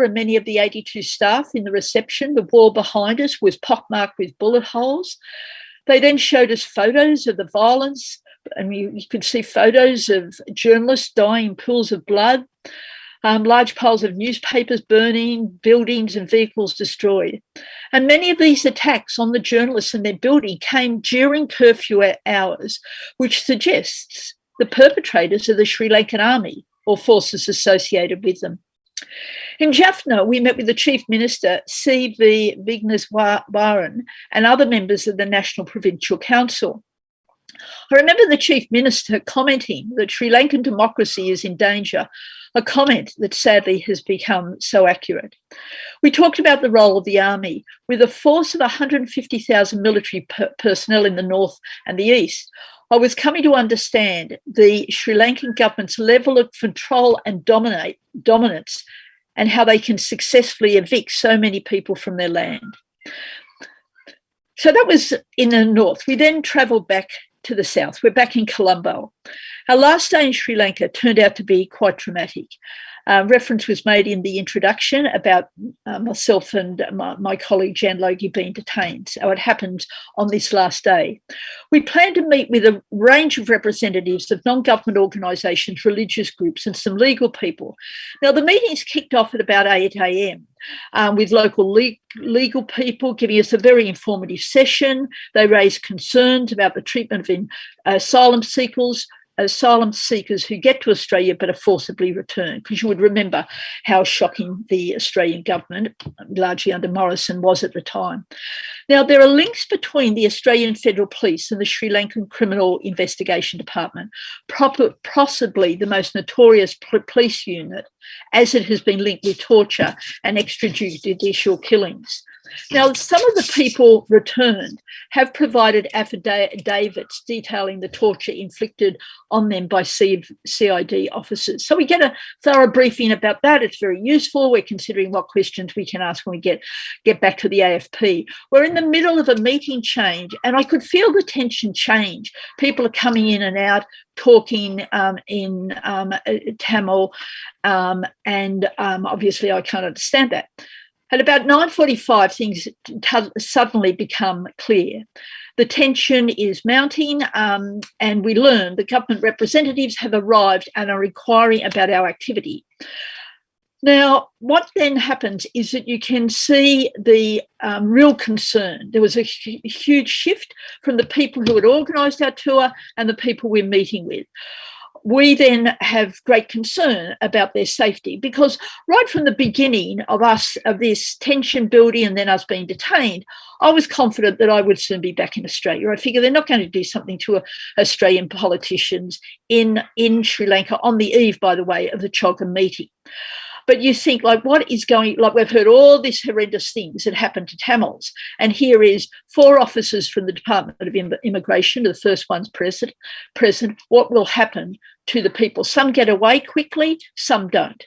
and many of the 82 staff in the reception. The wall behind us was pockmarked with bullet holes. They then showed us photos of the violence, and you could see photos of journalists dying in pools of blood, large piles of newspapers burning, buildings and vehicles destroyed. And many of these attacks on the journalists and their building came during curfew hours, which suggests the perpetrators are the Sri Lankan army or forces associated with them. In Jaffna, we met with the Chief Minister, C.V. Vigneswaran, and other members of the National Provincial Council. I remember the Chief Minister commenting that Sri Lankan democracy is in danger, a comment that sadly has become so accurate. We talked about the role of the army. With a force of 150,000 military personnel in the north and the east, I was coming to understand the Sri Lankan government's level of control and dominance and how they can successfully evict so many people from their land. So that was in the north. We then travelled back to the south. We're back in Colombo. Our last day in Sri Lanka turned out to be quite dramatic. Reference was made in the introduction about myself and my colleague Jan Logie being detained. So it happened on this last day. We planned to meet with a range of representatives of non-government organisations, religious groups and some legal people. Now, the meetings kicked off at about 8 a.m. With local legal people giving us a very informative session. They raised concerns about the treatment of asylum seekers who get to Australia but are forcibly returned, because you would remember how shocking the Australian government, largely under Morrison, was at the time. Now, there are links between the Australian Federal Police and the Sri Lankan Criminal Investigation Department, possibly the most notorious police unit, as it has been linked with torture and extrajudicial killings. Now, some of the people returned have provided affidavits detailing the torture inflicted on them by CID officers. So we get a thorough briefing about that. It's very useful. We're considering what questions we can ask when we get back to the AFP. We're in the middle of a meeting change, and I could feel the tension change. People are coming in and out, talking in Tamil, and obviously I can't understand that. At about 9:45, things suddenly become clear. The tension is mounting, and we learn the government representatives have arrived and are inquiring about our activity. Now, what then happens is that you can see the real concern. There was a huge shift from the people who had organised our tour and the people we're meeting with. We then have great concern about their safety, because right from the beginning of this tension building and then us being detained, I was confident that I would soon be back in Australia. I figure they're not going to do something to Australian politicians in Sri Lanka on the eve, by the way, of the Chogga meeting. But you think, like, what is going, like, we've heard all these horrendous things that happened to Tamils. And here is 4 officers from the Department of Immigration, the first one's present. What will happen to the people? Some get away quickly, some don't.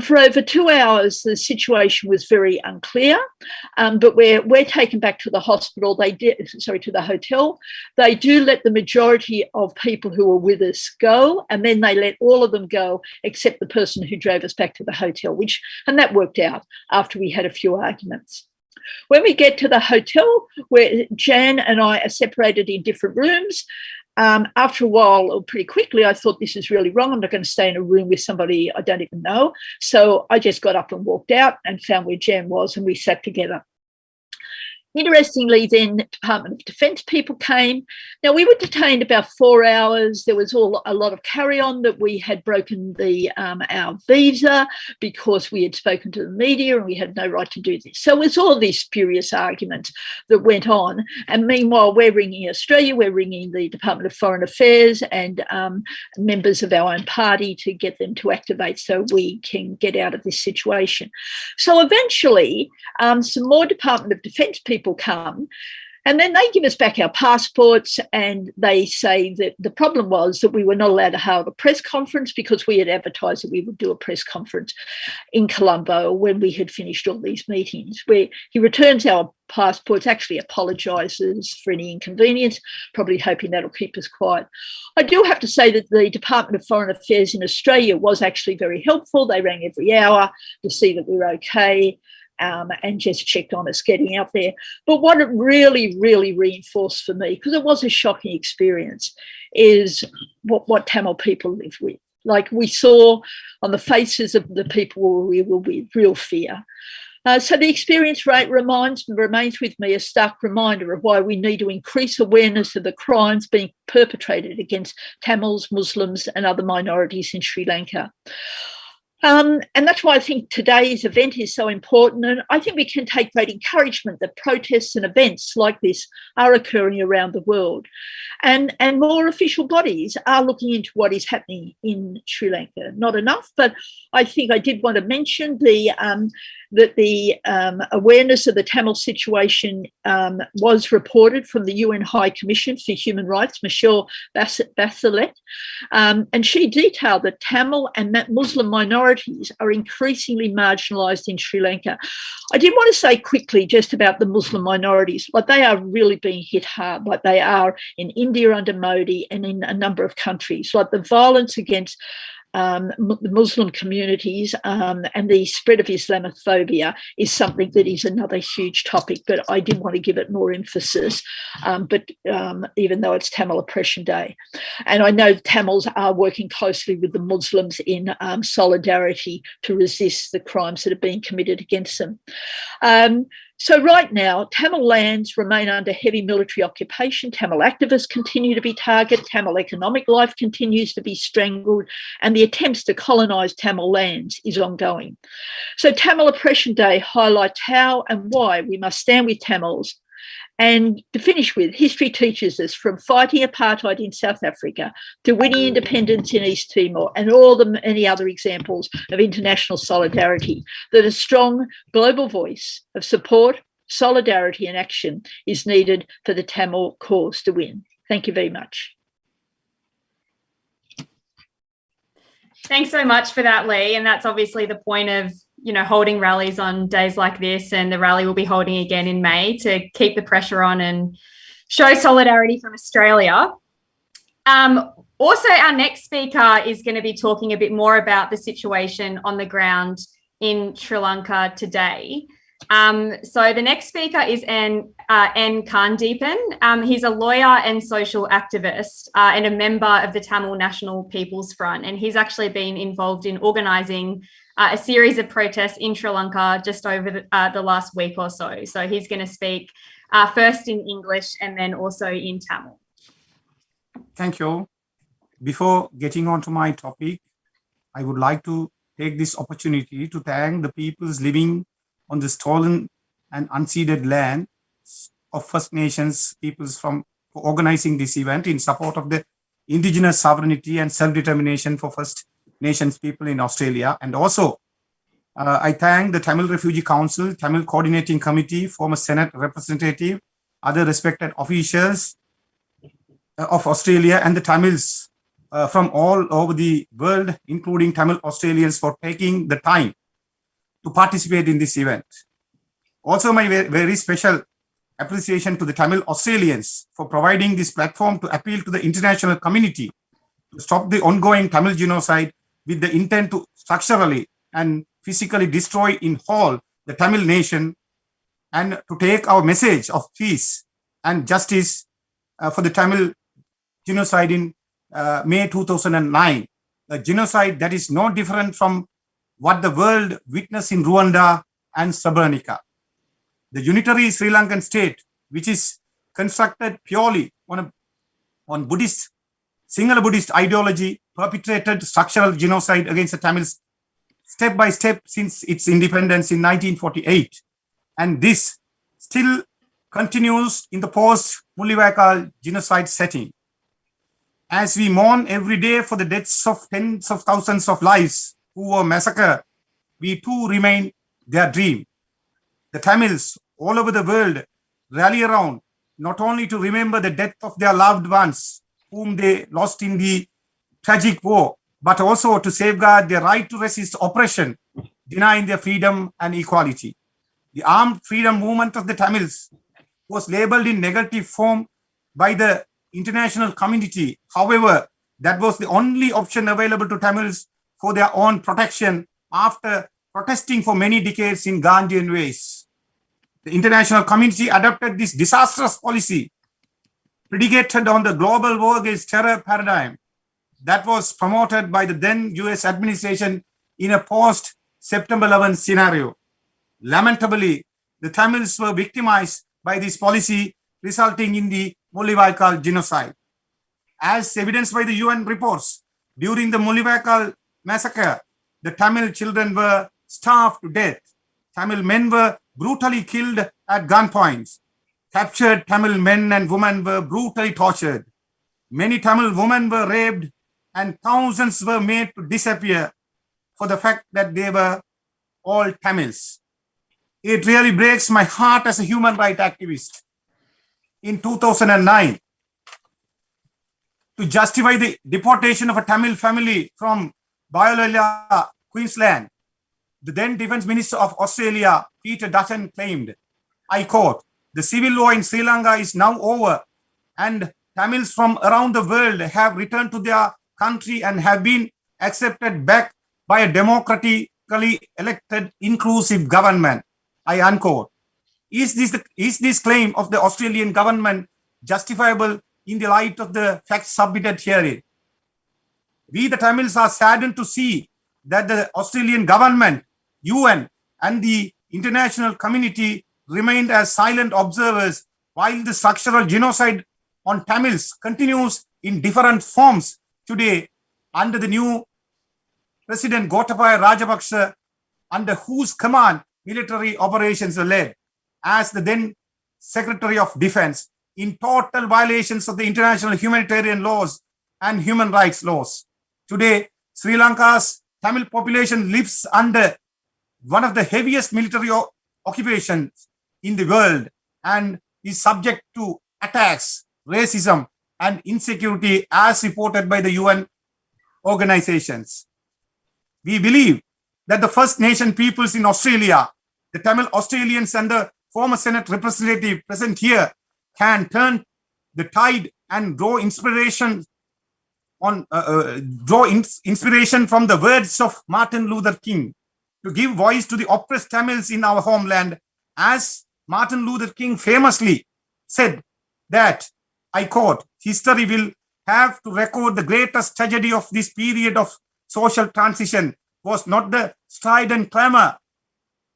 For over 2 hours, the situation was very unclear, but we're taken back to the hospital. To the hotel. They do let the majority of people who were with us go, and then they let all of them go except the person who drove us back to the hotel, and that worked out after we had a few arguments. When we get to the hotel, where Jan and I are separated in different rooms, after a while, or pretty quickly, I thought, this is really wrong. I'm not going to stay in a room with somebody I don't even know. So I just got up and walked out and found where Jan was, and we sat together. Interestingly, then Department of Defence people came. Now, we were detained about 4 hours. There was a lot of carry-on that we had broken our visa because we had spoken to the media and we had no right to do this. So it was all these spurious arguments that went on. And meanwhile, we're ringing Australia, we're ringing the Department of Foreign Affairs and members of our own party to get them to activate so we can get out of this situation. So eventually, some more Department of Defence people come. And then they give us back our passports, and they say that the problem was that we were not allowed to hold a press conference because we had advertised that we would do a press conference in Colombo when we had finished all these meetings. Where he returns our passports, actually apologises for any inconvenience, probably hoping that'll keep us quiet. I do have to say that the Department of Foreign Affairs in Australia was actually very helpful. They rang every hour to see that we were okay. And just checked on us getting out there. But what it really, really reinforced for me, because it was a shocking experience, is what Tamil people live with. Like we saw on the faces of the people we were with, real fear. So the experience remains with me a stark reminder of why we need to increase awareness of the crimes being perpetrated against Tamils, Muslims and other minorities in Sri Lanka. And that's why I think today's event is so important. And I think we can take great encouragement that protests and events like this are occurring around the world. And more official bodies are looking into what is happening in Sri Lanka. Not enough, but I think I did want to mention that the awareness of the Tamil situation was reported from the UN High Commission for Human Rights, Michelle Bachelet, and she detailed that Tamil and Muslim minorities are increasingly marginalised in Sri Lanka. I did want to say quickly just about the Muslim minorities, like they are really being hit hard, like they are in India under Modi and in a number of countries, like the violence against the Muslim communities and the spread of Islamophobia is something that is another huge topic, but I did want to give it more emphasis, even though it's Tamil Oppression Day. And I know Tamils are working closely with the Muslims in solidarity to resist the crimes that are being committed against them. So right now, Tamil lands remain under heavy military occupation. Tamil activists continue to be targeted. Tamil economic life continues to be strangled. And the attempts to colonise Tamil lands is ongoing. So Tamil Oppression Day highlights how and why we must stand with Tamils. And to finish with, history teaches us from fighting apartheid in South Africa to winning independence in East Timor and all the many other examples of international solidarity, that a strong global voice of support, solidarity and action is needed for the Tamil cause to win. Thank you very much. Thanks so much for that, Lee. And that's obviously the point of holding rallies on days like this, and the rally we'll be holding again in May to keep the pressure on and show solidarity from Australia. Also, our next speaker is going to be talking a bit more about the situation on the ground in Sri Lanka today. So the next speaker is N. Kandeepan. He's a lawyer and social activist and a member of the Tamil National People's Front, and he's actually been involved in organising a series of protests in Sri Lanka just over the last week or so. So he's going to speak first in English and then also in Tamil. Thank you. Before getting on to my topic, I would like to take this opportunity to thank the peoples living on the stolen and unceded land of First Nations peoples for organizing this event in support of the indigenous sovereignty and self-determination for First Nations people in Australia. And also, I thank the Tamil Refugee Council, Tamil Coordinating Committee, former Senate representative, other respected officials of Australia and the Tamils from all over the world, including Tamil Australians, for taking the time to participate in this event. Also, my very special appreciation to the Tamil Australians for providing this platform to appeal to the international community to stop the ongoing Tamil genocide with the intent to structurally and physically destroy in whole the Tamil nation, and to take our message of peace and justice for the Tamil genocide in May 2009, a genocide that is no different from what the world witnessed in Rwanda and Srebrenica. The unitary Sri Lankan state, which is constructed purely on Buddhist, single Buddhist ideology, perpetrated structural genocide against the Tamils step by step since its independence in 1948. And this still continues in the post-Mullivaikkal genocide setting. As we mourn every day for the deaths of tens of thousands of lives who were massacred, we too remain their dream. The Tamils all over the world rally around not only to remember the death of their loved ones whom they lost in the tragic war, but also to safeguard their right to resist oppression, denying their freedom and equality. The armed freedom movement of the Tamils was labeled in negative form by the international community. However, that was the only option available to Tamils for their own protection after protesting for many decades in Gandhian ways. The international community adopted this disastrous policy predicated on the global war against terror paradigm that was promoted by the then US administration in a post-September 11 scenario. Lamentably, the Tamils were victimized by this policy, resulting in the Mullawaikal genocide. As evidenced by the UN reports, during the Mullawaikal massacre, the Tamil children were starved to death. Tamil men were brutally killed at gunpoint. Captured Tamil men and women were brutally tortured. Many Tamil women were raped and thousands were made to disappear for the fact that they were all Tamils. It really breaks my heart as a human rights activist. In 2009, to justify the deportation of a Tamil family from Boycott, Queensland, the then Defence Minister of Australia, Peter Dutton, claimed, I quote, "The civil war in Sri Lanka is now over and Tamils from around the world have returned to their country and have been accepted back by a democratically elected inclusive government." I unquote. Is this claim of the Australian government justifiable in the light of the facts submitted herein? We, the Tamils, are saddened to see that the Australian government, UN, and the international community remained as silent observers while the structural genocide on Tamils continues in different forms today under the new President Gotabaya Rajapaksa, under whose command military operations are led, as the then Secretary of Defense, in total violations of the international humanitarian laws and human rights laws. Today, Sri Lanka's Tamil population lives under one of the heaviest military occupations in the world and is subject to attacks, racism, and insecurity as reported by the UN organizations. We believe that the First Nation peoples in Australia, the Tamil Australians and the former Senate representative present here can turn the tide and draw inspiration from the words of Martin Luther King to give voice to the oppressed Tamils in our homeland, as Martin Luther King famously said that, I quote, "History will have to record the greatest tragedy of this period of social transition was not the strident clamor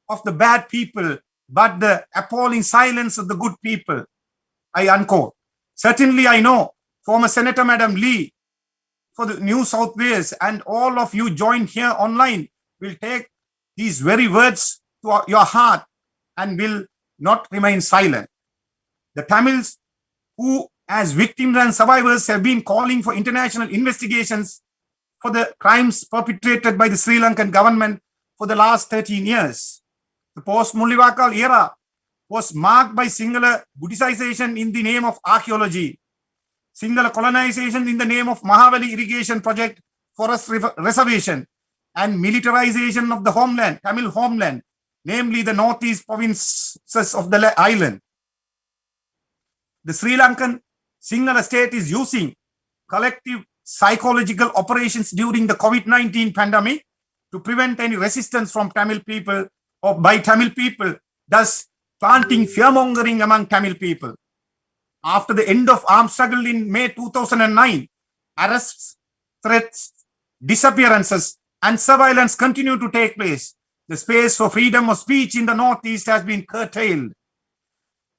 of the bad people, but the appalling silence of the good people." I unquote. Certainly, I know former Senator Madam Lee for the New South Wales and all of you joined here online will take these very words to your heart and will not remain silent. The Tamils who, as victims and survivors, have been calling for international investigations for the crimes perpetrated by the Sri Lankan government for the last 13 years. The post-Mullawaikal era was marked by Sinhala Buddhization in the name of archaeology, Sinhala colonization in the name of Mahavali irrigation project, forest reservation, and militarization of the homeland, Tamil homeland, namely the northeast provinces of the island. The Sri Lankan Sinhala state is using collective psychological operations during the COVID-19 pandemic to prevent any resistance from Tamil people or by Tamil people, thus planting fear-mongering among Tamil people. After the end of armed struggle in May 2009, arrests, threats, disappearances, and surveillance continue to take place. The space for freedom of speech in the Northeast has been curtailed.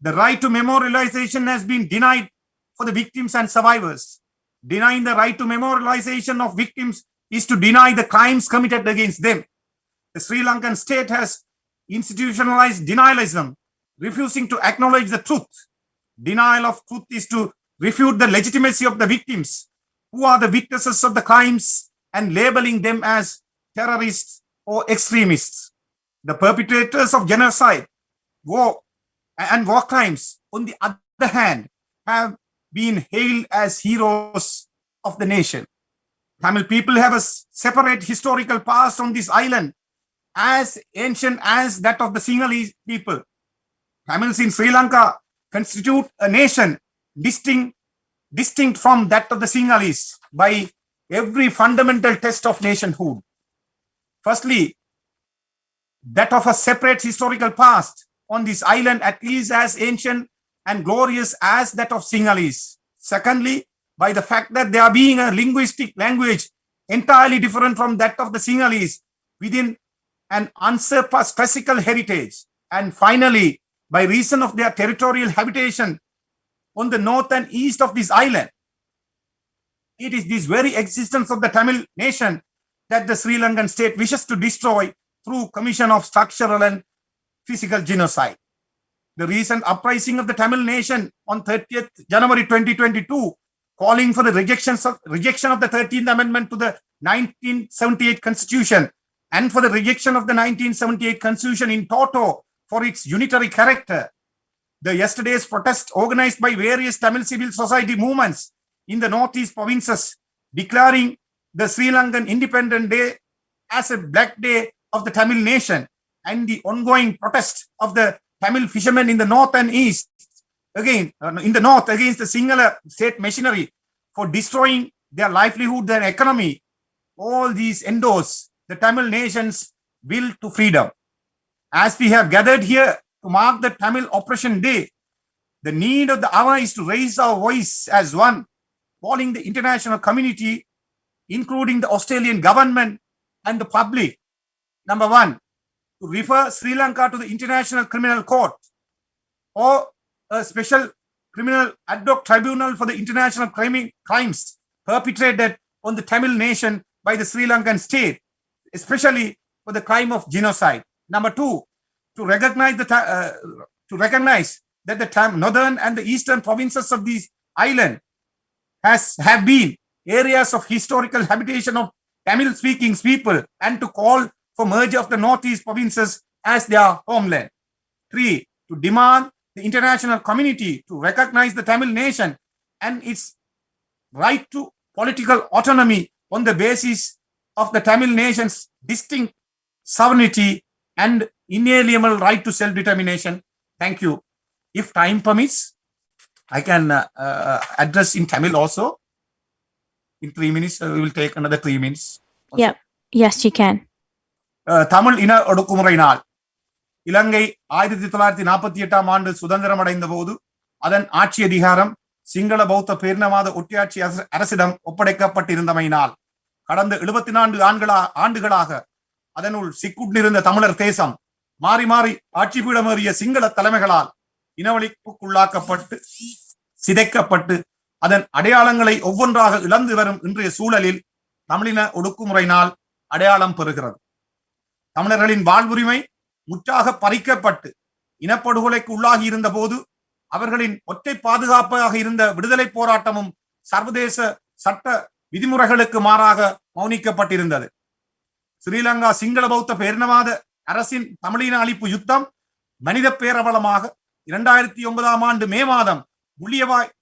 The right to memorialization has been denied for the victims and survivors. Denying the right to memorialization of victims is to deny the crimes committed against them. The Sri Lankan state has institutionalized denialism, refusing to acknowledge the truth. Denial of truth is to refute the legitimacy of the victims, who are the witnesses of the crimes, and labeling them as terrorists or extremists. The perpetrators of genocide, war, and war crimes, on the other other hand, have been hailed as heroes of the nation. Tamil people have a separate historical past on this island, as ancient as that of the Sinhalese people. Tamils in Sri Lanka constitute a nation distinct from that of the Sinhalese by every fundamental test of nationhood. Firstly, that of a separate historical past on this island, at least as ancient and glorious as that of Sinhalese. Secondly, by the fact that there being a linguistic language entirely different from that of the Sinhalese within an unsurpassed classical heritage. And finally, by reason of their territorial habitation on the north and east of this island. It is this very existence of the Tamil nation that the Sri Lankan state wishes to destroy through commission of structural and physical genocide. The recent uprising of the Tamil nation on 30th January 2022, calling for the rejection of the 13th Amendment to the 1978 Constitution and for the rejection of the 1978 Constitution in toto for its unitary character. The yesterday's protest organized by various Tamil civil society movements in the northeast provinces, declaring the Sri Lankan Independent Day as a black day of the Tamil nation, and the ongoing protest of the Tamil fishermen in the north and east, again in the north against the Sinhala state machinery for destroying their livelihood, their economy, all these endorse the Tamil nation's will to freedom. As we have gathered here to mark the Tamil Oppression Day, the need of the hour is to raise our voice as one, calling the international community, including the Australian government and the public, number one, to refer Sri Lanka to the International Criminal Court or a special criminal ad hoc tribunal for the international crimes perpetrated on the Tamil nation by the Sri Lankan state, especially for the crime of genocide. Number two, to recognize that the northern and the eastern provinces of this island have been areas of historical habitation of Tamil-speaking people, and to call for merger of the northeast provinces as their homeland. Three, to demand the international community to recognize the Tamil nation and its right to political autonomy on the basis of the Tamil nation's distinct sovereignty and inalienable right to self-determination. Thank you. If time permits, I can address in Tamil also. In 3 minutes, we will take another 3 minutes. Also. Yeah. Yes, you can. Tamil இன ஒடுக்குமுறை நாள். இலங்கை 1948ஆம் ஆண்டு சுதந்திரம் அடைந்த போது அதன் ஆட்சி அதிகாரம் சிங்கள பௌத்த பேரினவாத ஒட்டியாட்சி அரசிடம் ஒப்படைக்கப்பட்டிருந்தமையினால் கடந்த 74 ஆண்டுகளாக அதனுள் சிக்குண்டிருந்த தமிழர் தேசம் மாறி மாறி ஆட்சி பீடமேறிய சிங்கள தலைமைகளால் இனவழிப்புக்குள்ளாக்கப்பட்டு சிதைக்கப்பட்டு அதன் அடையாளங்களை ஒவ்வொன்றாக இழந்து வரும் இன்றைய சூழலில் தமிழின ஒடுக்குமுறை நாள் அடையாளம் பெறுகிறது. தமிழர்களின் வாழ்வுரிமை முற்றாக பறிக்கப்பட்டு இனப்படுகொலைக்கு உள்ளாகி இருந்த போது அவர்களின் ஒற்றை பாதுகாப்பாக இருந்த விடுதலை போராட்டமும் சர்வதேச சட்ட விதிமுறைகளுக்கு மாறாக மௌனிக்கப்பட்டிருந்தது. ஸ்ரீலங்கா சிங்கள பௌத்த பேரினவாத அரசின் தமிழின அழிப்பு யுத்தம் மனித பேரவலமாக 2009ஆம் ஆண்டு மே மாதம்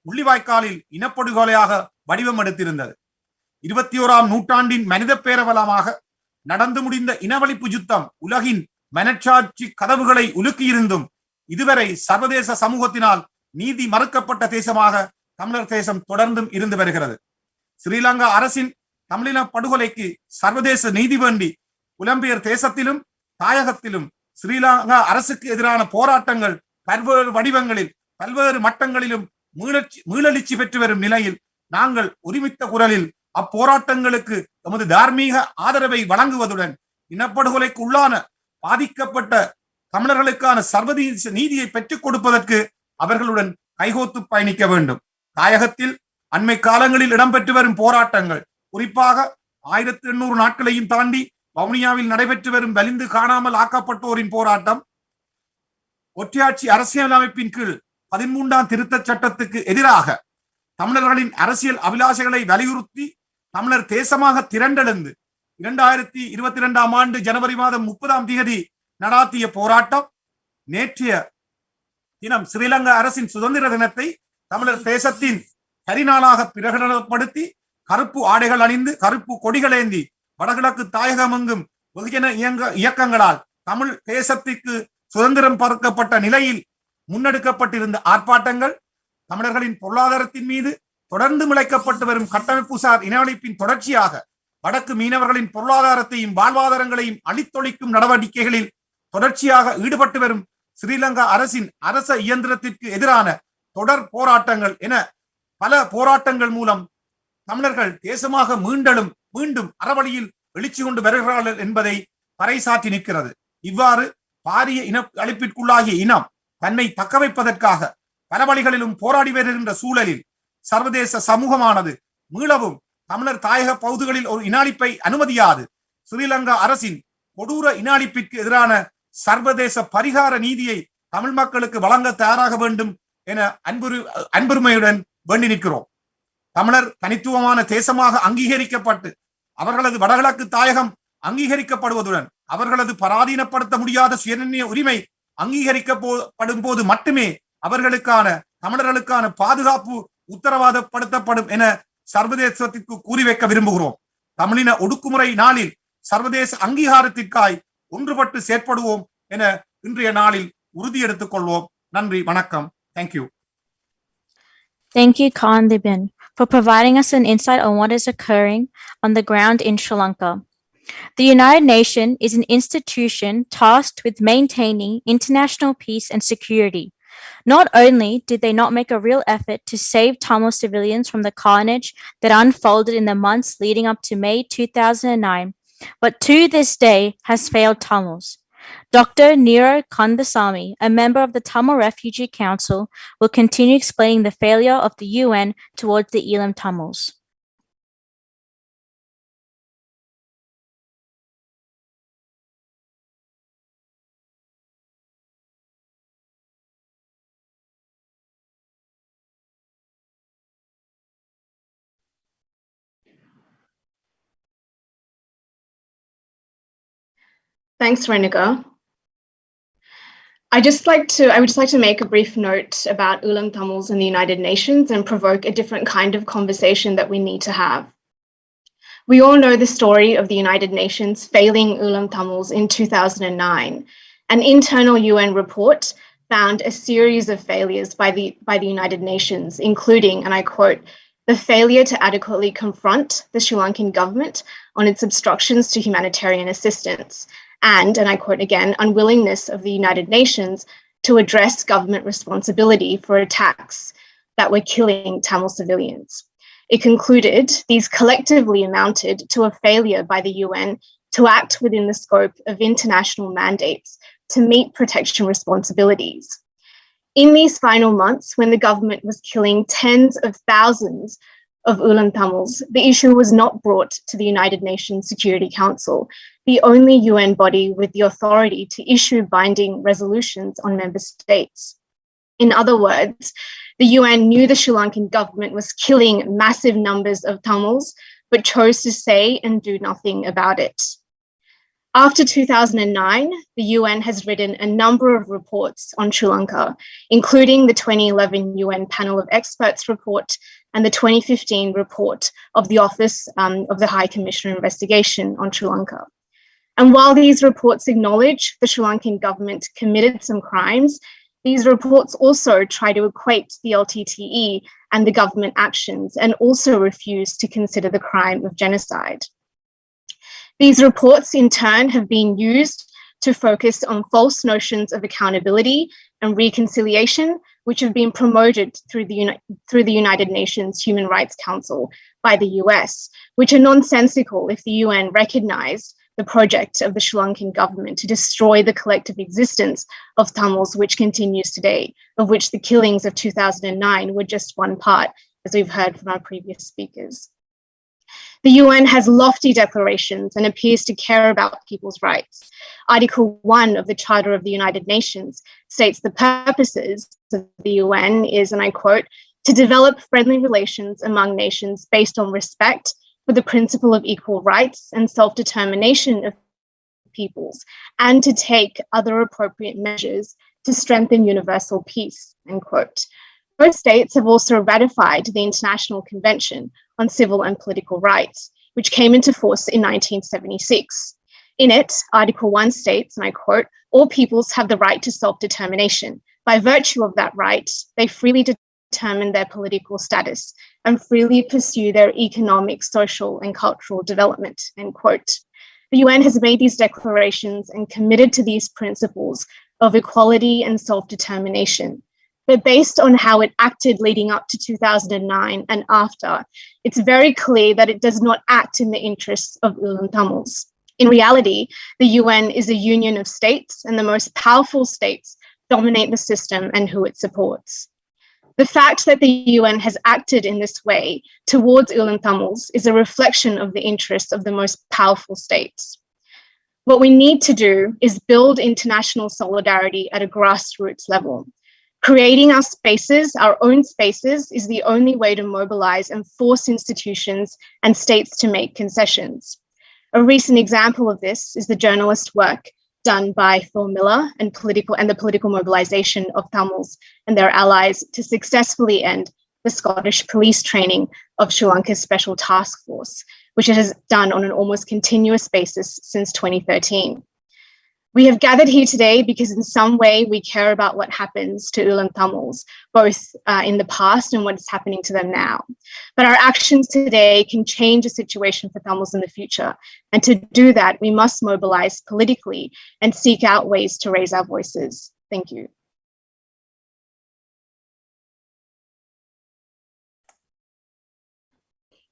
முள்ளிவாய்க்காலில் இனப்படுகொலையாக வடிவம் எடுத்திருந்தது. 21ஆம் நூற்றாண்டின் மனித பேரவலமாக நடந்து முடிந்த இனவழிப்பு யுத்தம் உலகின் மனச்சாட்சி கதவுகளை உலுக்கியிருந்தும் இதுவரை சர்வதேச சமூகத்தினால் நீதி மறுக்கப்பட்ட தேசமாக தமிழர் தேசம் தொடர்ந்தும் இருந்து வருகிறது. ஸ்ரீலங்கா அரசின் தமிழின படுகொலைக்கு சர்வதேச நீதி வேண்டி புலம்பெயர் தேசத்திலும் தாயகத்திலும் ஸ்ரீலங்கா அரசுக்கு எதிரான போராட்டங்கள் பல்வேறு வடிவங்களில் பல்வேறு மட்டங்களிலும் மீளெழுச்சி பெற்று வரும் நிலையில் நாங்கள் ஒருமித்த குரலில் அப்போராட்டங்களுக்கு எமது தார்மீக ஆதரவை வழங்குவதுடன் இனப்படுகொலைக்கு உள்ளான பாதிக்கப்பட்ட தமிழர்களுக்கான சர்வதேச நீதியை பெற்றுக் கொடுப்பதற்கு அவர்களுடன் கைகோத்து பயணிக்க வேண்டும். தாயகத்தில் அண்மை காலங்களில் இடம்பெற்று வரும் போராட்டங்கள், குறிப்பாக 1800 நாட்களையும் தாண்டி வவுனியாவில் நடைபெற்று வரும் வலிந்து காணாமல் ஆக்கப்பட்டோரின் போராட்டம், ஒற்றையாட்சி அரசியலமைப்பின் கீழ் 13ஆம் திருத்தச் சட்டத்துக்கு எதிராக தமிழர்களின் அரசியல் அபிலாஷைகளை வலியுறுத்தி தமிழர் தேசமாக திரண்டெழுந்து 2022ஆம் ஆண்டு ஜனவரி மாதம் 30ஆம் தேதி நடாத்திய போராட்டம் நேற்றைய தினம் ஸ்ரீலங்கா அரசின் சுதந்திர தினத்தை தமிழர் தேசத்தின் கரிநாளாக பிரகடனப்படுத்தி கருப்பு ஆடைகள் அணிந்து கருப்பு கொடிகள் ஏந்தி வடகிழக்கு தாயகமெங்கும் வெகுஜன இயக்கங்களால் தமிழ் தேசத்திற்கு சுதந்திரம் பறக்கப்பட்ட நிலையில் முன்னெடுக்கப்பட்டிருந்த ஆர்ப்பாட்டங்கள் தமிழர்களின் பொருளாதாரத்தின் மீது தொடர்ந்து மிளைக்கப்பட்டு வரும் கட்டமைப்புசார் இனஅழிப்பின் தொடர்ச்சியாக வடக்கு மீனவர்களின் பொருளாதாரத்தையும் வாழ்வாதாரங்களையும் அழித்தொழிக்கும் நடவடிக்கைகளில் தொடர்ச்சியாக ஈடுபட்டு வரும் ஸ்ரீலங்கா அரசின் அரச இயந்திரத்திற்கு எதிரான தொடர் போராட்டங்கள் என பல போராட்டங்கள் மூலம் தமிழர்கள் தேசமாக மீண்டும் அறவழியில் எழுச்சி கொண்டு வருகிறார்கள் என்பதை பறைசாற்றி நிற்கிறது. இவ்வாறு பாரிய இன அழிப்பிற்குள்ளாகிய இனம் தன்னை தக்க வைப்பதற்காக பல வழிகளிலும் போராடி வருகின்ற சூழலில் சர்வதேச சமூகமானது மீளவும் தமிழர் தாயக பகுதிகளில் ஒரு இன அழிப்பை அனுமதியாது ஸ்ரீலங்கா அரசின் கொடூர இன அழிப்பிற்கு எதிரான சர்வதேச பரிகார நீதியை தமிழ் மக்களுக்கு வழங்க தயாராக வேண்டும் என அன்புரிமையுடன் வேண்டி நிற்கிறோம். தமிழர் தனித்துவமான தேசமாக அங்கீகரிக்கப்பட்டு அவர்களது வடகிழக்கு தாயகம் அங்கீகரிக்கப்படுவதுடன் அவர்களது பராதீனப்படுத்த முடியாத சுயநிர்ணய உரிமை அங்கீகரிக்கப்படும் போது மட்டுமே அவர்களுக்கான தமிழர்களுக்கான பாதுகாப்பு உத்தரவாதப்படுத்தப்படும் என சர்வதேசத்திற்கு கூறி வைக்க விரும்புகிறோம். தமிழின ஒடுக்குமுறை நாளில் சர்வதேச அங்கீகாரத்திற்காய் ஒன்றுபட்டு செயற்படுவோம் என இன்றைய நாளில் உறுதி எடுத்துக் கொள்வோம். நன்றி, வணக்கம். Thank you. Thank you, Khan Libyan, for providing us an insight on what is occurring on the ground in Sri Lanka. The United Nations is an institution tasked with maintaining international peace and security. Not only did they not make a real effort to save Tamil civilians from the carnage that unfolded in the months leading up to May 2009, but to this day has failed Tamils. Dr. Nero Kandasamy, a member of the Tamil Refugee Council, will continue explaining the failure of the UN towards the Elam Tamils. Thanks, Renika. I would just like to make a brief note about Ulam Tamils and the United Nations and provoke a different kind of conversation that we need to have. We all know the story of the United Nations failing Ulam Tamils in 2009. An internal UN report found a series of failures by the United Nations, including, and I quote, the failure to adequately confront the Sri Lankan government on its obstructions to humanitarian assistance, and I quote again, unwillingness of the United Nations to address government responsibility for attacks that were killing Tamil civilians. It concluded these collectively amounted to a failure by the UN to act within the scope of international mandates to meet protection responsibilities. In these final months, when the government was killing tens of thousands of Ulam Tamils, the issue was not brought to the United Nations Security Council, the only UN body with the authority to issue binding resolutions on member states. In other words, the UN knew the Sri Lankan government was killing massive numbers of Tamils, but chose to say and do nothing about it. After 2009, the UN has written a number of reports on Sri Lanka, including the 2011 UN Panel of Experts report and the 2015 report of the Office of the High Commissioner Investigation on Sri Lanka. And while these reports acknowledge the Sri Lankan government committed some crimes, these reports also try to equate the LTTE and the government actions and also refuse to consider the crime of genocide. These reports in turn have been used to focus on false notions of accountability and reconciliation, which have been promoted through the United Nations Human Rights Council by the US, which are nonsensical if the UN recognized the project of the Sri Lankan government to destroy the collective existence of Tamils, which continues today, of which the killings of 2009 were just one part, as we've heard from our previous speakers. The UN has lofty declarations and appears to care about people's rights. Article 1 of the Charter of the United Nations states the purposes of the UN is, and I quote, to develop friendly relations among nations based on respect for the principle of equal rights and self-determination of peoples, and to take other appropriate measures to strengthen universal peace, end quote. Both states have also ratified the International Convention on Civil and Political Rights, which came into force in 1976. In it, Article 1 states, and I quote, "All peoples have the right to self-determination. By virtue of that right, they freely determine their political status and freely pursue their economic, social, and cultural development," end quote. The UN has made these declarations and committed to these principles of equality and self-determination. But based on how it acted leading up to 2009 and after, it's very clear that it does not act in the interests of Ulan Tamils. In reality, the UN is a union of states, and the most powerful states dominate the system and who it supports. The fact that the UN has acted in this way towards Ulan Tamils is a reflection of the interests of the most powerful states. What we need to do is build international solidarity at a grassroots level. Creating our spaces, our own spaces, is the only way to mobilize and force institutions and states to make concessions. A recent example of this is the journalist work done by Phil Miller and the political mobilization of Tamils and their allies to successfully end the Scottish police training of Sri Lanka's Special Task Force, which it has done on an almost continuous basis since 2013. We have gathered here today because in some way we care about what happens to Ulan Tamils, both in the past and what is happening to them now. But our actions today can change the situation for Tamils in the future. And to do that, we must mobilize politically and seek out ways to raise our voices. Thank you.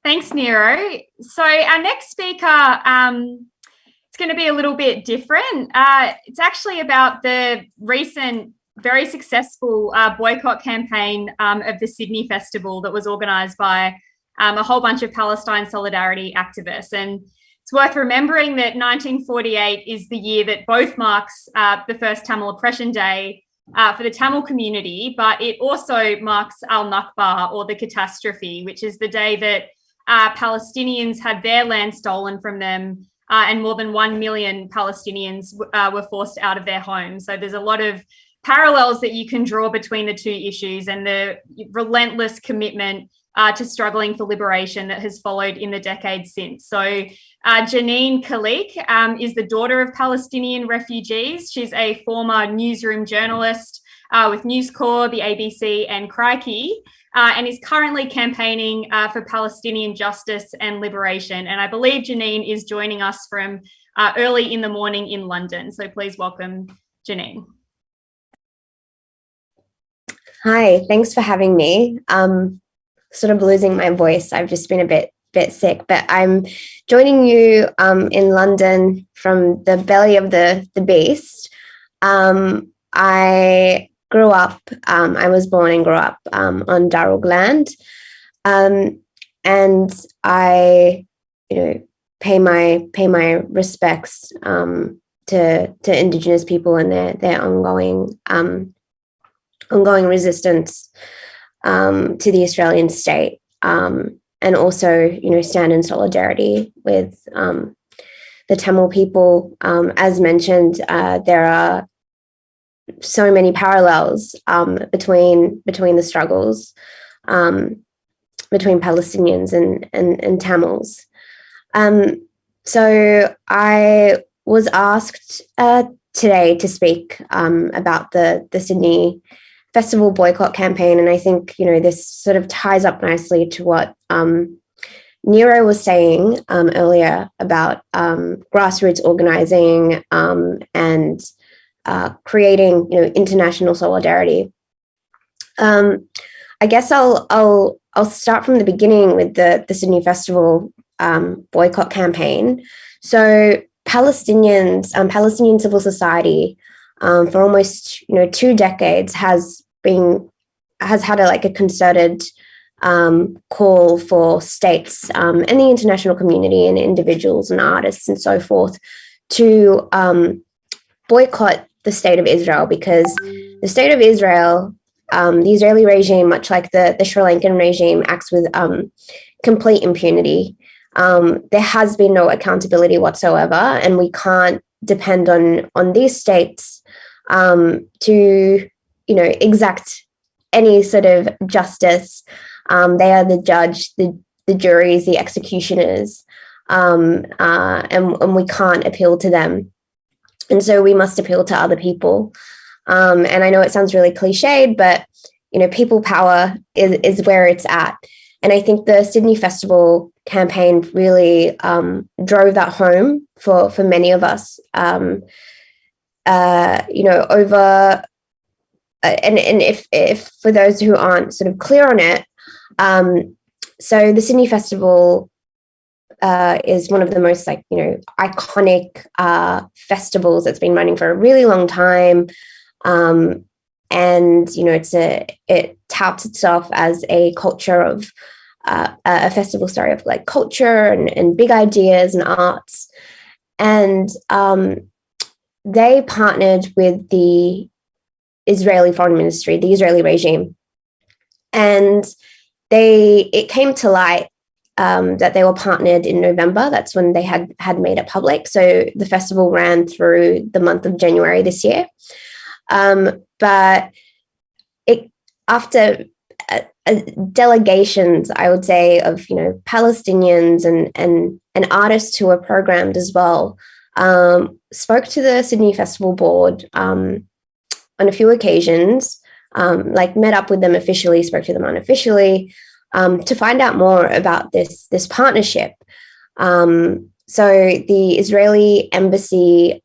Thanks, Nero. So our next speaker, it's going to be a little bit different. It's actually about the recent, very successful boycott campaign of the Sydney Festival that was organised by a whole bunch of Palestine solidarity activists. And it's worth remembering that 1948 is the year that both marks the first Tamil Oppression Day for the Tamil community, but it also marks Al-Nakba, or the catastrophe, which is the day that Palestinians had their land stolen from them, and more than 1 million Palestinians were forced out of their homes. So there's a lot of parallels that you can draw between the two issues and the relentless commitment to struggling for liberation that has followed in the decades since. So Janine Khalik is the daughter of Palestinian refugees. She's a former newsroom journalist with News Corp, the ABC, and Crikey, and is currently campaigning for Palestinian justice and liberation. And I believe Janine is joining us from early in the morning in London. So please welcome Janine. Hi, thanks for having me. Sort of losing my voice. I've just been a bit sick, but I'm joining you in London from the belly of the beast. I grew up, I was born and grew up on Darug land, and I, pay my respects to Indigenous people and their ongoing resistance to the Australian state, and also stand in solidarity with the Tamil people. As mentioned, there are so many parallels between the struggles between Palestinians and Tamils. So I was asked today to speak about the Sydney Festival boycott campaign, and I think this sort of ties up nicely to what Nero was saying earlier about grassroots organizing and creating international solidarity. I guess I'll start from the beginning with the Sydney Festival boycott campaign. So Palestinian civil society for almost 2 decades has had a concerted call for states and the international community and individuals and artists and so forth to boycott the state of Israel, because the state of Israel, the Israeli regime, much like the Sri Lankan regime, acts with complete impunity. There has been no accountability whatsoever, and we can't depend on these states to, exact any sort of justice. They are the judge, the juries, the executioners, and we can't appeal to them. And so we must appeal to other people. And I know it sounds really cliched, but, people power is where it's at. And I think the Sydney Festival campaign really drove that home for many of us. Over and if for those who aren't sort of clear on it, so the Sydney Festival is one of the most iconic festivals that's been running for a really long time. And it touts itself as a culture of a festival, of like culture and big ideas and arts. And they partnered with the Israeli Foreign Ministry, the Israeli regime, and it came to light that they were partnered in November. That's when they had made it public. So the festival ran through the month of January this year. But after delegations, I would say, of Palestinians and artists who were programmed as well, spoke to the Sydney Festival Board on a few occasions, met up with them officially, spoke to them unofficially, to find out more about this partnership. So the Israeli embassy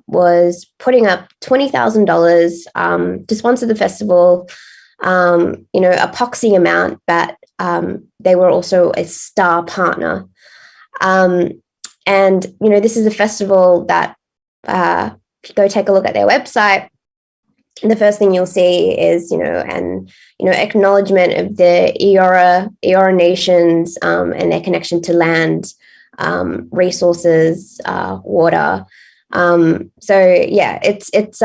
was putting up $20,000 to sponsor the festival, a poxy amount, but they were also a star partner. And, this is a festival that, if you go take a look at their website, the first thing you'll see is, acknowledgement of the Eora nations and their connection to land, resources, water. It's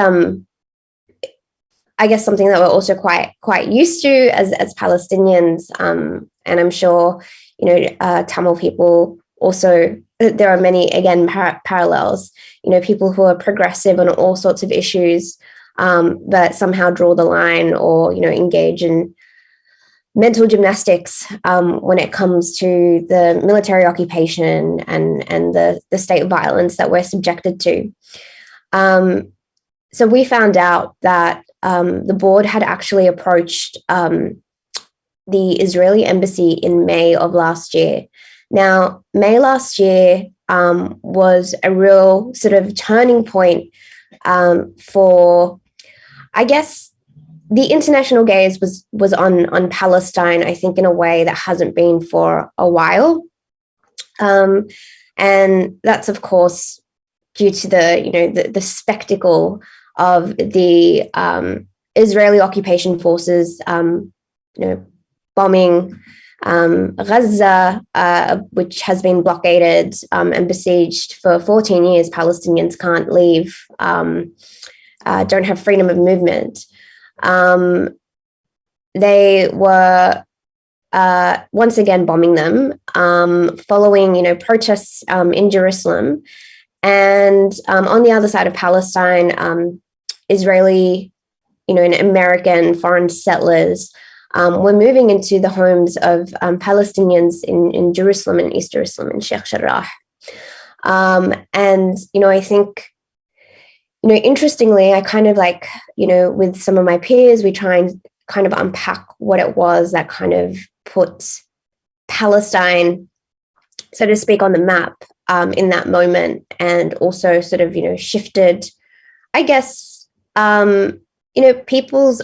I guess something that we're also quite used to as Palestinians. And I'm sure, Tamil people also, there are many, again, parallels, people who are progressive on all sorts of issues, but somehow draw the line or, engage in mental gymnastics when it comes to the military occupation and the state of violence that we're subjected to. So we found out that the board had actually approached the Israeli embassy in May of last year. Now, May last year was a real sort of turning point for, I guess, the international gaze was on Palestine, I think, in a way that hasn't been for a while. And that's, of course, due to the spectacle of the Israeli occupation forces, bombing Gaza, which has been blockaded and besieged for 14 years. Palestinians can't leave, don't have freedom of movement. They were once again bombing them, following, protests in Jerusalem. And on the other side of Palestine, Israeli, and American foreign settlers were moving into the homes of Palestinians in Jerusalem and East Jerusalem and Sheikh Jarrah. And, I think, interestingly, I kind of with some of my peers, we try and kind of unpack what it was that kind of put Palestine, so to speak, on the map in that moment, and also sort of, shifted, I guess, some people's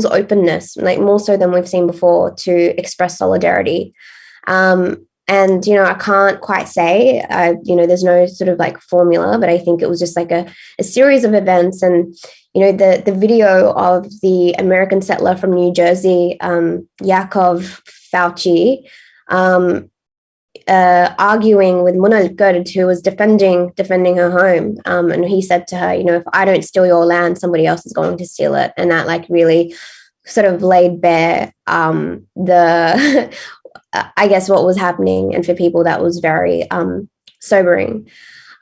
openness, more so than we've seen before, to express solidarity. And, I can't quite say, there's no sort of formula, but I think it was just a series of events. And, the video of the American settler from New Jersey, Yaakov Fauci, arguing with Munal Kurd, who was defending her home. And he said to her, if I don't steal your land, somebody else is going to steal it. And that really sort of laid bare the I guess what was happening, and for people that was very sobering.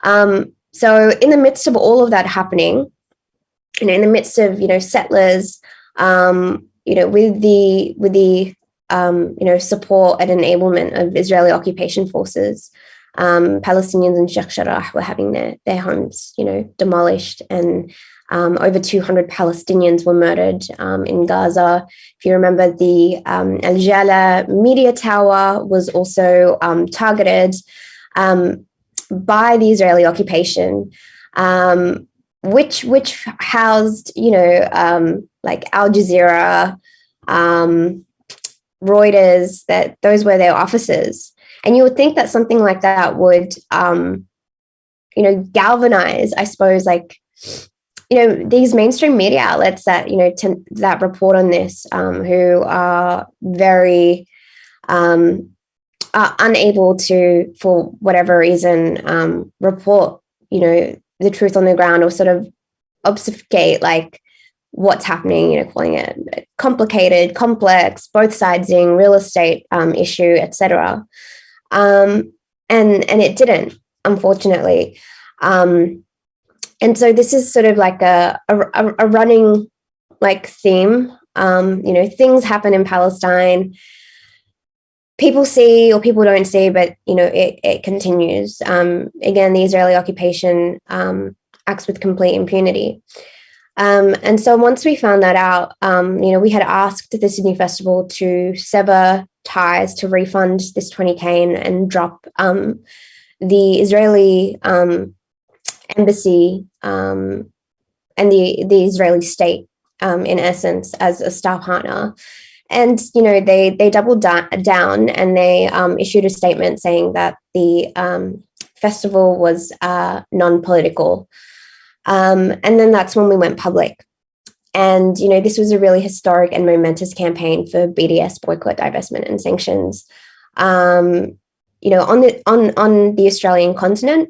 So in the midst of all of that happening, in the midst of, settlers, with the support and enablement of Israeli occupation forces, Palestinians in Sheikh Jarrah were having their homes, demolished, and over 200 Palestinians were murdered in Gaza. If you remember, the Al Jala media tower was also targeted by the Israeli occupation, which housed, like Al Jazeera, Reuters, that those were their offices. And you would think that something like that would, galvanize, I suppose, like, these mainstream media outlets that, that report on this, who are very are unable to, for whatever reason, report, the truth on the ground, or sort of obfuscate, like, what's happening, calling it complicated, complex, both sidesing, real estate issue, etc. And it didn't, unfortunately. And so this is sort of like a running, like, theme. Things happen in Palestine. People see or people don't see, but it continues. Again, the Israeli occupation acts with complete impunity. And so once we found that out, we had asked the Sydney Festival to sever ties, to refund this 20K and drop the Israeli embassy and the Israeli state, in essence, as a star partner. And, they doubled down, and they issued a statement saying that the festival was non-political. And then that's when we went public. And, this was a really historic and momentous campaign for BDS, boycott, divestment, and sanctions, on the Australian continent,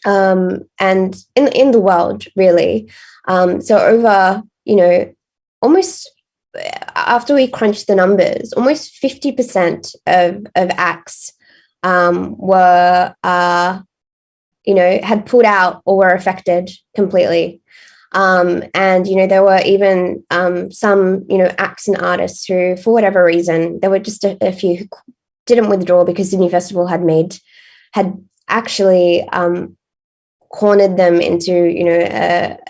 and in the world, really. So over, almost, after we crunched the numbers, almost 50% of acts were, had pulled out or were affected completely. And, there were even some, acts and artists who, for whatever reason, there were just a few who didn't withdraw because Sydney Festival had actually cornered them into,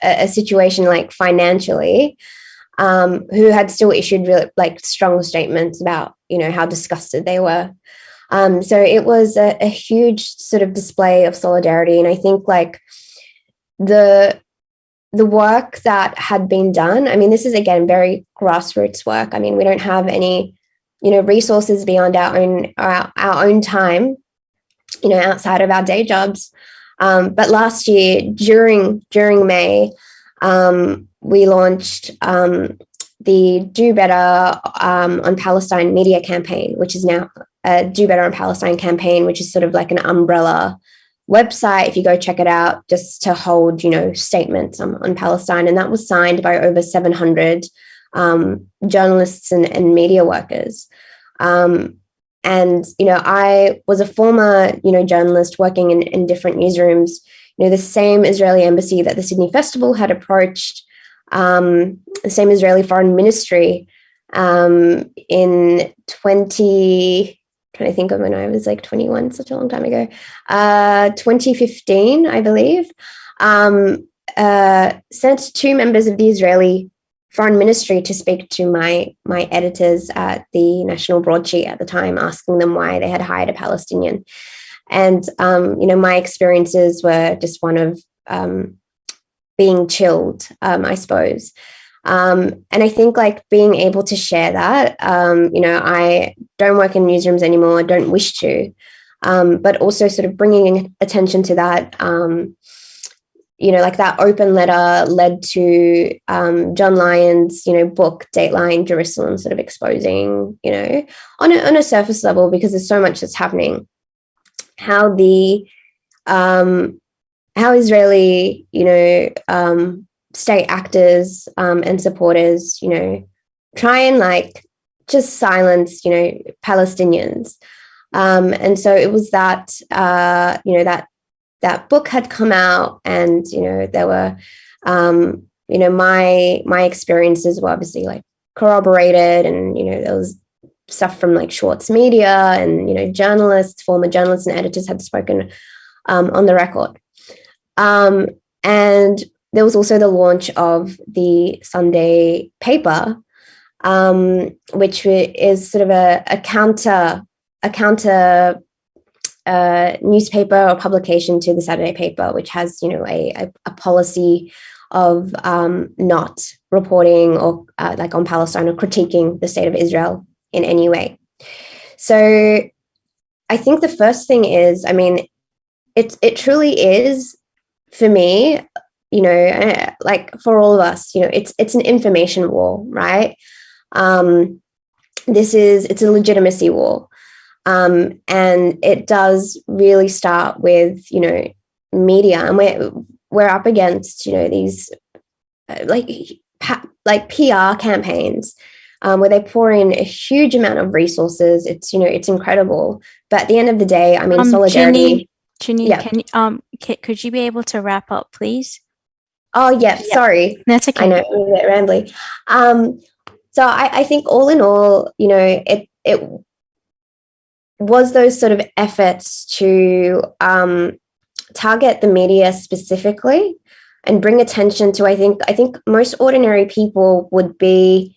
a situation, like, financially, who had still issued really, like, strong statements about, how disgusted they were. So it was a huge sort of display of solidarity. And I think, like, the work that had been done, I mean, this is, again, very grassroots work. I mean, we don't have any, resources beyond our own time, outside of our day jobs. But last year, during May, we launched the Do Better on Palestine media campaign, which is now Do Better on Palestine campaign, which is sort of like an umbrella website, if you go check it out, just to hold, statements on Palestine. And that was signed by over 700 journalists and media workers. And, I was a former, journalist working in different newsrooms. The same Israeli embassy that the Sydney Festival had approached, the same Israeli Foreign Ministry in 20, trying to think of when I was like 21, such a long time ago, 2015, I believe, sent two members of the Israeli Foreign Ministry to speak to my editors at the National Broadsheet at the time, asking them why they had hired a Palestinian. And, my experiences were just one of being chilled, I suppose. And I think, like, being able to share that, I don't work in newsrooms anymore, I don't wish to, but also sort of bringing attention to that, like that open letter led to John Lyon's, book, Dateline Jerusalem, sort of exposing, on a surface level, because there's so much that's happening, how Israeli, state actors and supporters, try and, like, just silence, Palestinians. And so it was that, that book had come out, and, there were, my experiences were obviously like corroborated, and there was stuff from like Schwartz Media, and journalists, former journalists and editors had spoken on the record. And there was also the launch of the Sunday paper, which is sort of a counter newspaper or publication to the Saturday paper, which has a policy of not reporting or like on Palestine or critiquing the state of Israel in any way. So I think the first thing is, it truly is, for me, like for all of us, it's an information war, right? It's a legitimacy war. And it does really start with, media, and we're up against, these like PR campaigns, where they pour in a huge amount of resources. It's incredible. But at the end of the day, solidarity. Janine, yeah. Could you be able to wrap up, please? Oh, yeah. Sorry. That's okay. I know, I'm a bit rambly. So I think all in all, it was those sort of efforts to target the media specifically and bring attention to, I think most ordinary people would be,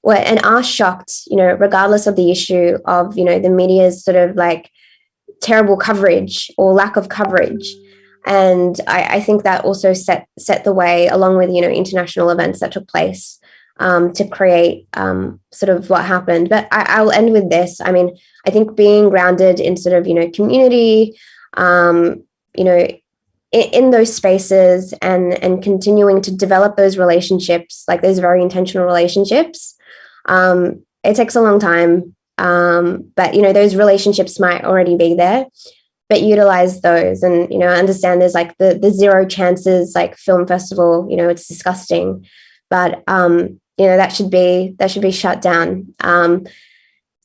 and are shocked, regardless of the issue of, the media's sort of like terrible coverage or lack of coverage. And I think that also set the way, along with, international events that took place, to create sort of what happened. But I'll end with this. I think being grounded in sort of, community, in those spaces, and continuing to develop those relationships, like those very intentional relationships, it takes a long time. But, those relationships might already be there, but utilize those, and, understand there's like the Zero Chances, like film festival, it's disgusting, but, that should be shut down.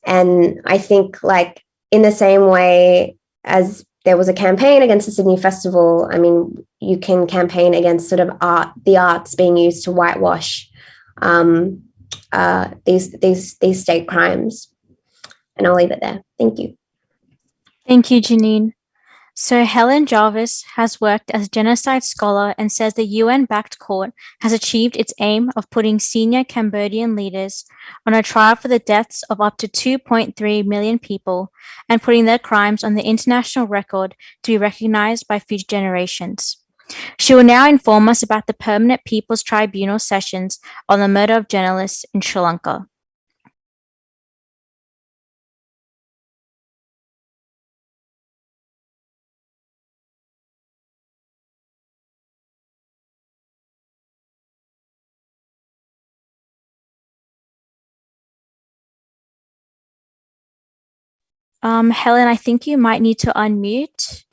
And I think, like, in the same way as there was a campaign against the Sydney Festival, you can campaign against sort of the arts being used to whitewash these state crimes. And I'll leave it there. Thank you. Thank you, Janine. So Helen Jarvis has worked as a genocide scholar and says the UN-backed court has achieved its aim of putting senior Cambodian leaders on a trial for the deaths of up to 2.3 million people and putting their crimes on the international record to be recognized by future generations. She will now inform us about the Permanent People's Tribunal sessions on the murder of journalists in Sri Lanka. Helen, I think you might need to unmute.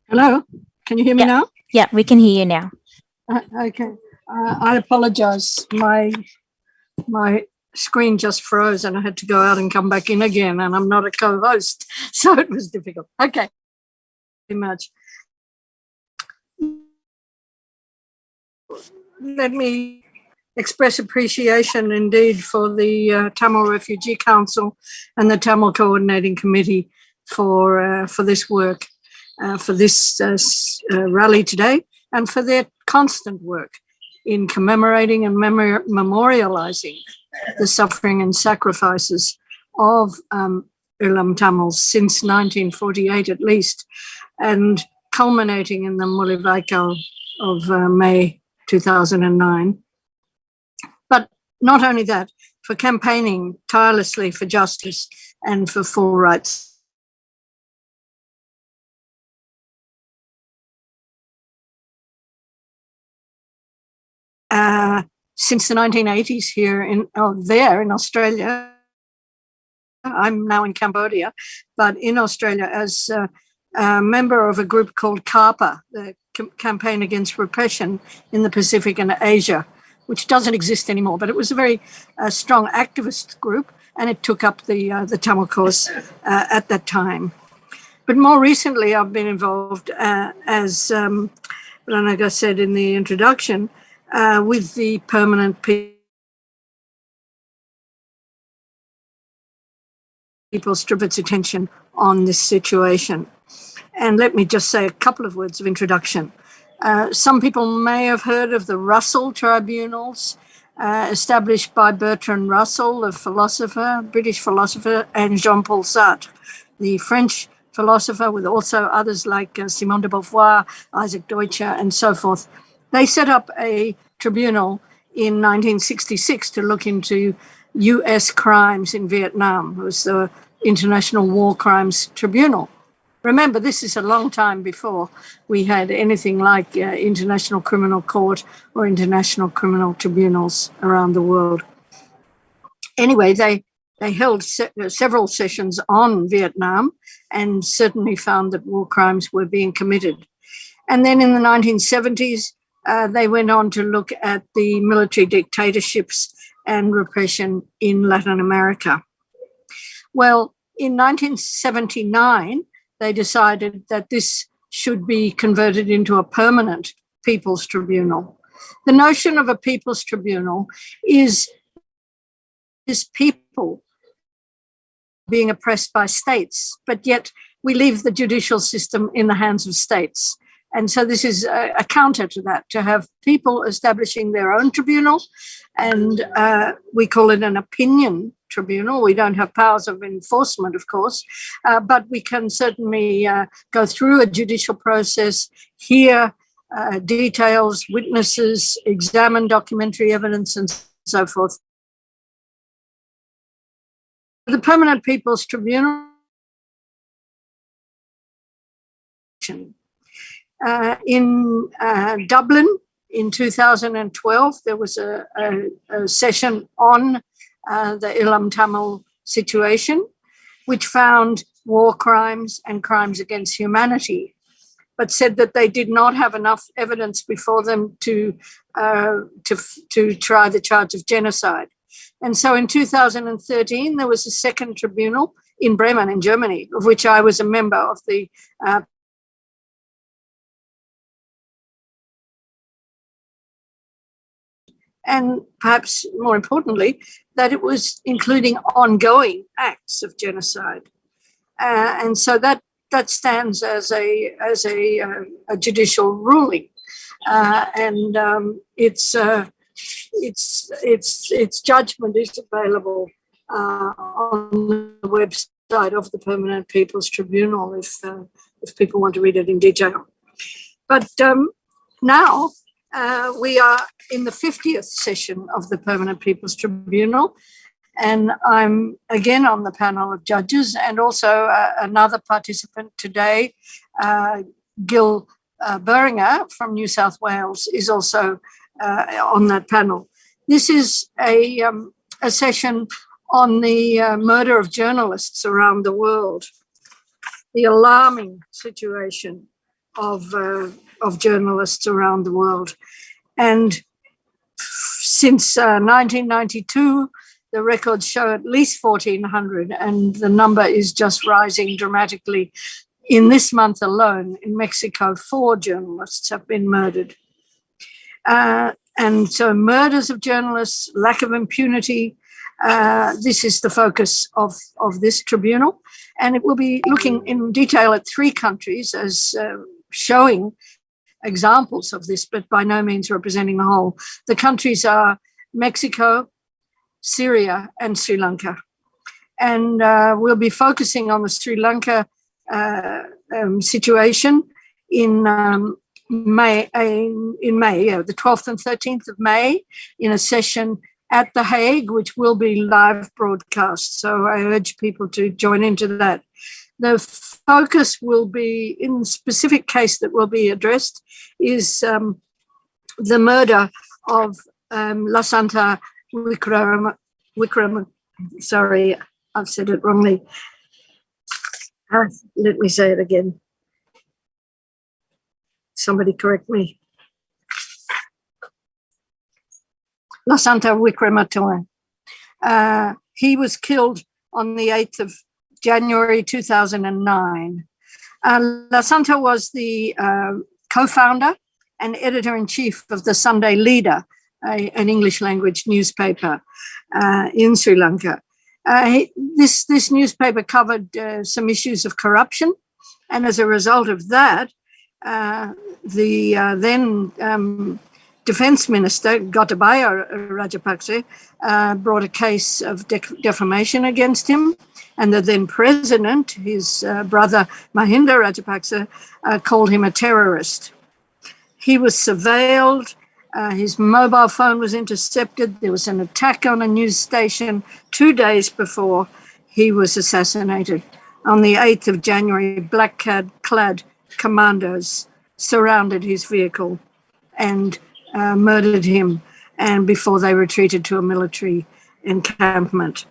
Hello, can you hear me now? Yeah, we can hear you now. Okay, I apologize. My screen just froze and I had to go out and come back in again, and I'm not a co-host, so it was difficult. Okay, very much. Let me express appreciation indeed for the Tamil Refugee Council and the Tamil Coordinating Committee for this work, for this rally today, and for their constant work in commemorating and memorializing the suffering and sacrifices of Ulam Tamils since 1948 at least, and culminating in the Mulivaikal of May 2009. But not only that, for campaigning tirelessly for justice and for full rights. Since the 1980s here in Australia. I'm now in Cambodia, but in Australia as a member of a group called CAPA, the campaign against repression in the Pacific and Asia, which doesn't exist anymore, but it was a very strong activist group, and it took up the Tamil cause at that time. But more recently, I've been involved as like I said in the introduction, with the permanent people's its attention on this situation. And let me just say a couple of words of introduction. Some people may have heard of the Russell Tribunals, established by Bertrand Russell, a philosopher, British philosopher, and Jean-Paul Sartre, the French philosopher, with also others like Simone de Beauvoir, Isaac Deutscher, and so forth. They set up a tribunal in 1966 to look into US crimes in Vietnam. It was the International War Crimes Tribunal. Remember, this is a long time before we had anything like International Criminal Court or International Criminal Tribunals around the world. Anyway, they held several sessions on Vietnam and certainly found that war crimes were being committed. And then in the 1970s, they went on to look at the military dictatorships and repression in Latin America. Well, in 1979, they decided that this should be converted into a permanent People's Tribunal. The notion of a People's Tribunal is people being oppressed by states, but yet we leave the judicial system in the hands of states. And so this is a counter to that, to have people establishing their own tribunal, and we call it an opinion tribunal. We don't have powers of enforcement, of course, but we can certainly go through a judicial process, hear details, witnesses, examine documentary evidence, and so forth. The Permanent People's Tribunal in Dublin in 2012, there was a session on the Ilam Tamil situation, which found war crimes and crimes against humanity, but said that they did not have enough evidence before them to try the charge of genocide. And so in 2013, there was a second tribunal in Bremen in Germany, of which I was a member of the and perhaps more importantly, that it was including ongoing acts of genocide. And so that stands as a judicial ruling. And its judgment is available on the website of the Permanent People's Tribunal if people want to read it in detail. But now we are in the 50th session of the Permanent People's Tribunal, and I'm again on the panel of judges, and also another participant today, Gil Beringer from New South Wales, is also on that panel. This is a session on the murder of journalists around the world, the alarming situation of journalists around the world. And since 1992, the records show at least 1,400, and the number is just rising dramatically. In this month alone, in Mexico, 4 journalists have been murdered. And so murders of journalists, lack of impunity, this is the focus of this tribunal. And it will be looking in detail at 3 countries as showing examples of this, but by no means representing the whole. The countries are Mexico, Syria, and Sri Lanka. And we'll be focusing on the Sri Lanka situation in May, the 12th and 13th of May, in a session at The Hague, which will be live broadcast. So I urge people to join into that. The focus will be, in the specific case that will be addressed, is the murder of Lasantha Wickrama. Sorry, I've said it wrongly. Let me say it again. somebody correct me. Lasantha Wickrematunge. He was killed on the 8th of January 2009. Lasantha was the co-founder and editor-in-chief of the Sunday Leader, an English language newspaper in Sri Lanka. This newspaper covered some issues of corruption, and as a result of that, the then Defence Minister, Gotabaya Rajapaksa, brought a case of defamation against him, and the then President, his brother Mahinda Rajapaksa, called him a terrorist. He was surveilled, his mobile phone was intercepted, there was an attack on a news station 2 days before he was assassinated. On the 8th of January, black-clad commandos surrounded his vehicle and murdered him, and before they retreated to a military encampment.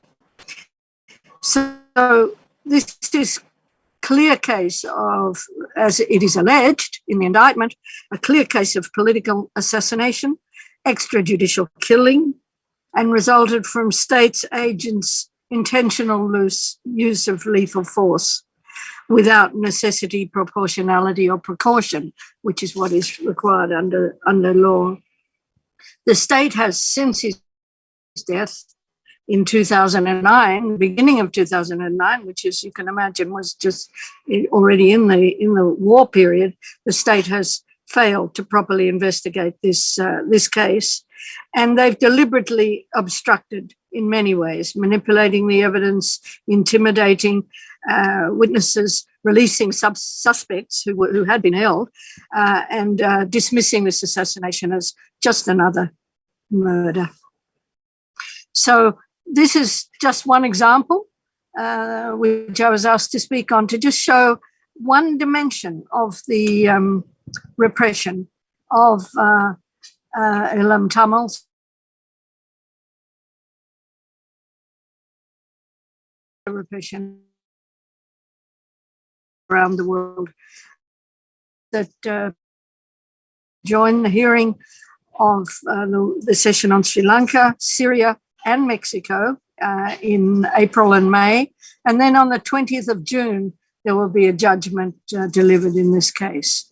So this is clear case of, as it is alleged in the indictment, a clear case of political assassination, extrajudicial killing, and resulted from states' agents' intentional use of lethal force without necessity, proportionality, or precaution, which is what is required under law. The state has, since his death in 2009, beginning of 2009, which, as you can imagine, was just already in the war period, the state has failed to properly investigate this case, and they've deliberately obstructed in many ways, manipulating the evidence, intimidating witnesses, releasing suspects who had been held, and dismissing this assassination as just another murder. So this is just one example, which I was asked to speak on, to just show one dimension of the repression of Ilam Tamils. Repression around the world that joined the hearing of the session on Sri Lanka, Syria, and Mexico in April and May. And then on the 20th of June, there will be a judgment delivered in this case.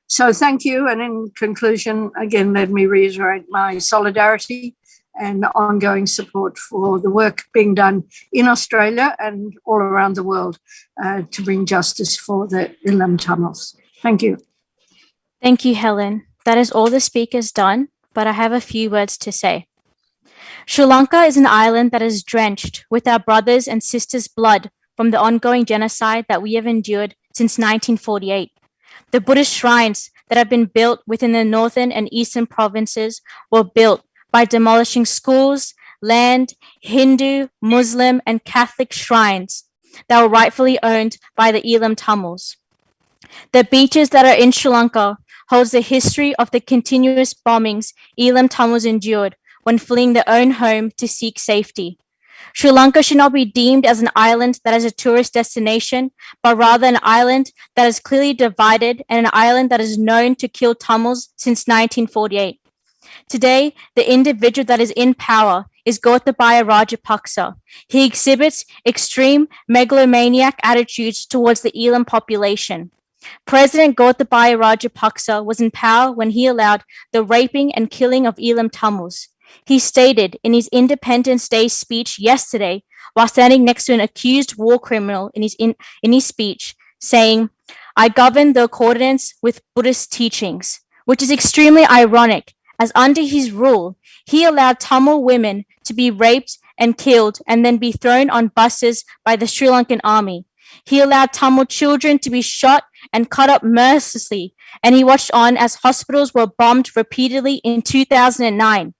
So thank you. And in conclusion, again, let me reiterate my solidarity and ongoing support for the work being done in Australia and all around the world to bring justice for the Ilam Tamils. Thank you. Thank you, Helen. That is all the speakers done, but I have a few words to say. Sri Lanka is an island that is drenched with our brothers' and sisters' blood from the ongoing genocide that we have endured since 1948. The Buddhist shrines that have been built within the northern and eastern provinces were built by demolishing schools, land, Hindu, Muslim, and Catholic shrines that were rightfully owned by the Ilam Tamils. The beaches that are in Sri Lanka holds the history of the continuous bombings Ilam Tamils endured when fleeing their own home to seek safety. Sri Lanka should not be deemed as an island that is a tourist destination, but rather an island that is clearly divided and an island that is known to kill Tamils since 1948. Today, the individual that is in power is Gotabaya Rajapaksa. He exhibits extreme megalomaniac attitudes towards the Elam population. President Gotabaya Rajapaksa was in power when he allowed the raping and killing of Elam Tamils. He stated in his Independence Day speech yesterday, while standing next to an accused war criminal in his speech, saying, "I govern the accordance with Buddhist teachings," which is extremely ironic, as under his rule, he allowed Tamil women to be raped and killed and then be thrown on buses by the Sri Lankan army. He allowed Tamil children to be shot and cut up mercilessly, and he watched on as hospitals were bombed repeatedly in 2009.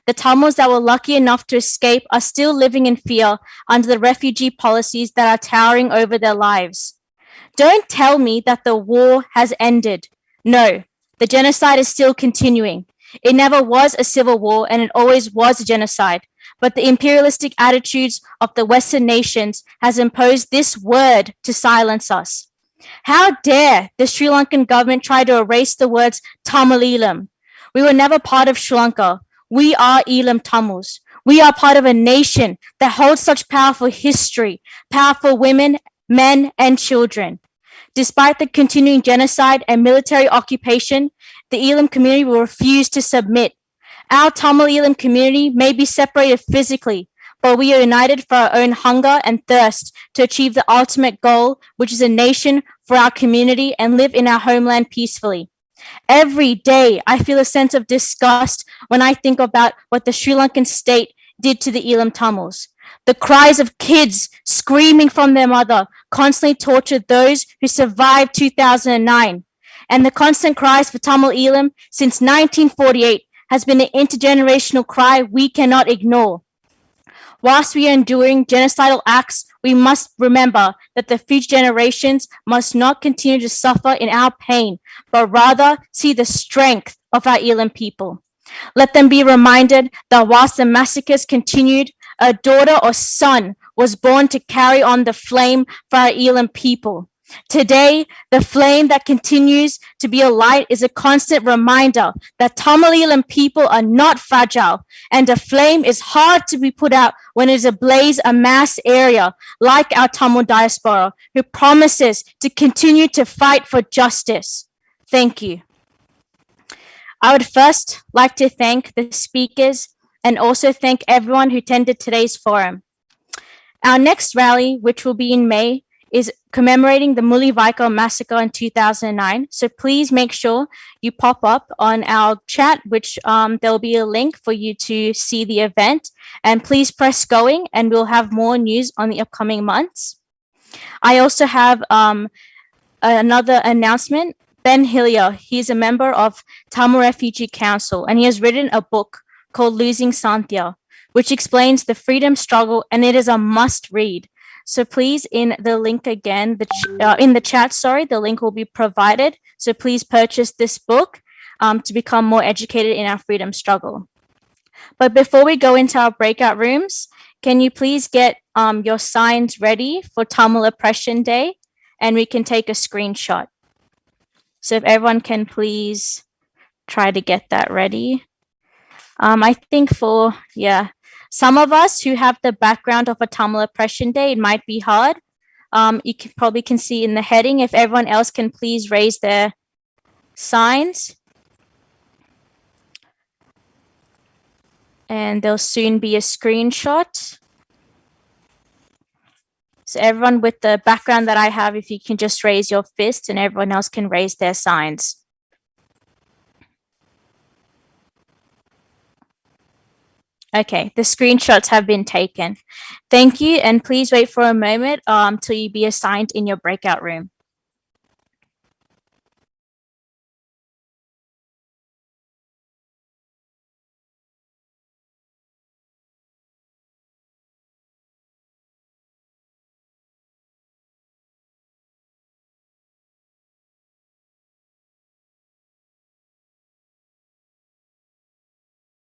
The Tamils that were lucky enough to escape are still living in fear under the refugee policies that are towering over their lives. Don't tell me that the war has ended. No, the genocide is still continuing. It never was a civil war and it always was a genocide. But the imperialistic attitudes of the Western nations has imposed this word to silence us. How dare the Sri Lankan government try to erase the words Tamil Elam? We were never part of Sri Lanka. We are Elam Tamils. We are part of a nation that holds such powerful history, powerful women, men, and children. Despite the continuing genocide and military occupation, the Elam community will refuse to submit. Our Tamil Elam community may be separated physically, but we are united for our own hunger and thirst to achieve the ultimate goal, which is a nation for our community and live in our homeland peacefully. Every day, I feel a sense of disgust when I think about what the Sri Lankan state did to the Elam Tamils. The cries of kids screaming from their mother constantly tortured those who survived 2009. And the constant cries for Tamil Elam since 1948 has been an intergenerational cry we cannot ignore. Whilst we are enduring genocidal acts, we must remember that the future generations must not continue to suffer in our pain, but rather see the strength of our Elam people. Let them be reminded that whilst the massacres continued, a daughter or son was born to carry on the flame for our Elam people. Today, the flame that continues to be alight is a constant reminder that Tamil Elam people are not fragile, and a flame is hard to be put out when it is ablaze a mass area like our Tamil diaspora, who promises to continue to fight for justice. Thank you. I would first like to thank the speakers and also thank everyone who attended today's forum. Our next rally, which will be in May, is commemorating the Mullivaikkal massacre in 2009. So please make sure you pop up on our chat, which there'll be a link for you to see the event. And please press going and we'll have more news on the upcoming months. I also have another announcement. Ben Hillier, he's a member of Tamil Refugee Council, and he has written a book called Losing Santhia, which explains the freedom struggle, and it is a must read. So please, in the link again, in the chat, the link will be provided. So please purchase this book to become more educated in our freedom struggle. But before we go into our breakout rooms, can you please get your signs ready for Tamil Oppression Day, and we can take a screenshot. So if everyone can please try to get that ready. I think some of us who have the background of a Tamil Oppression Day, it might be hard. You probably can see in the heading. If everyone else can please raise their signs. And there'll soon be a screenshot. So everyone with the background that I have, if you can just raise your fist and everyone else can raise their signs. Okay, the screenshots have been taken. Thank you, and please wait for a moment till you be assigned in your breakout room.